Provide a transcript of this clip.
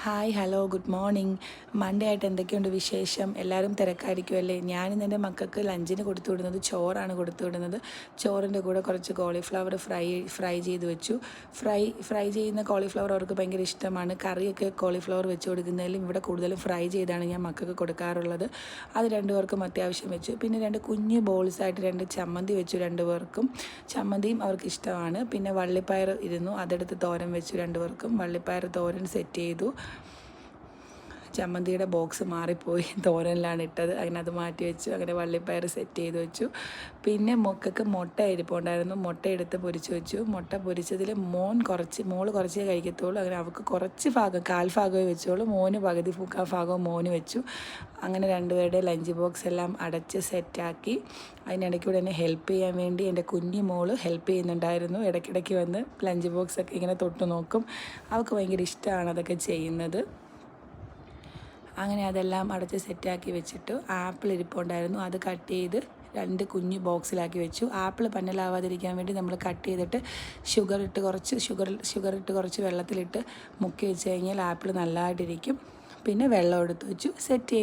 Hi hello good morning. Monday ആയിട്ട് എന്തൊക്കെയുണ്ട് വിശേഷം? എല്ലാവരും തിരക്കായിരിക്കുമല്ലേ? ഞാനിന്ന് എൻ്റെ മക്കൾക്ക് ലഞ്ചിന് കൊടുത്തു വിടുന്നത് ചോറാണ് കൊടുത്തു വിടുന്നത്. ചോറിൻ്റെ കൂടെ കുറച്ച് കോളിഫ്ലവർ ഫ്രൈ ചെയ്ത് വെച്ചു. ഫ്രൈ ചെയ്യുന്ന കോളിഫ്ലവർ അവർക്ക് ഭയങ്കര ഇഷ്ടമാണ്. കറിയൊക്കെ കോളിഫ്ലവർ വെച്ച് കൊടുക്കുന്നതിലും ഇവിടെ കൂടുതലും ഫ്രൈ ചെയ്താണ് ഞാൻ മക്കൾക്ക് കൊടുക്കാറുള്ളത്. അത് രണ്ടുപേർക്കും അത്യാവശ്യം വെച്ചു. പിന്നെ രണ്ട് കുഞ്ഞ് ബോൾസായിട്ട് രണ്ട് ചമ്മന്തി വെച്ചു രണ്ടുപേർക്കും. ചമ്മന്തിയും അവർക്ക് ഇഷ്ടമാണ്. പിന്നെ വള്ളിപ്പയർ ഇരുന്നു, അതെടുത്ത് തോരൻ വെച്ചു രണ്ടുപേർക്കും. വള്ളിപ്പയർ തോരൻ സെറ്റ് ചെയ്തു. ചമ്മന്തിയുടെ ബോക്സ് മാറിപ്പോയി, തോരനിലാണ് ഇട്ടത്, അങ്ങനെ അത് മാറ്റി വെച്ചു. അങ്ങനെ വള്ളിപ്പയർ സെറ്റ് ചെയ്ത് വെച്ചു. പിന്നെ മക്കൾക്ക് മുട്ട ഇരിപ്പുണ്ടായിരുന്നു, മുട്ട എടുത്ത് പൊരിച്ച് വെച്ചു. മുട്ട പൊരിച്ചതിൽ മോള് കുറച്ചേ കഴിക്കത്തുള്ളൂ. അങ്ങനെ അവൾക്ക് കുറച്ച് ഭാഗം, കാൽഭാഗമേ വെച്ചോളൂ. മോന് പകുതി ഭാഗവും മോന് വെച്ചു. അങ്ങനെ രണ്ടുപേരുടെ ലഞ്ച് ബോക്സ് എല്ലാം അടച്ച് സെറ്റാക്കി. അതിനിടയ്ക്കൂടെ എന്നെ ഹെൽപ്പ് ചെയ്യാൻ വേണ്ടി എൻ്റെ കുഞ്ഞി മോള് ഹെൽപ്പ് ചെയ്യുന്നുണ്ടായിരുന്നു. ഇടയ്ക്കിടയ്ക്ക് വന്ന് ലഞ്ച് ബോക്സൊക്കെ ഇങ്ങനെ തൊട്ട് നോക്കും. അവൾക്ക് ഭയങ്കര ഇഷ്ടമാണ് അതൊക്കെ ചെയ്യുന്നത്. അങ്ങനെ അതെല്ലാം അടച്ച് സെറ്റാക്കി വെച്ചിട്ട് ആപ്പിൾ ഇരിപ്പുണ്ടായിരുന്നു, അത് കട്ട് ചെയ്ത് രണ്ട് കുഞ്ഞ് ബോക്സിലാക്കി വെച്ചു. ആപ്പിൾ പന്നലാവാതിരിക്കാൻ വേണ്ടി നമ്മൾ കട്ട് ചെയ്തിട്ട് ഷുഗർ ഇട്ട് കുറച്ച് വെള്ളത്തിലിട്ട് മുക്കി വെച്ച് കഴിഞ്ഞാൽ ആപ്പിൾ നല്ലതായിട്ടിരിക്കും. പിന്നെ വെള്ളം എടുത്ത് വെച്ചു, സെറ്റ് ചെയ്തു.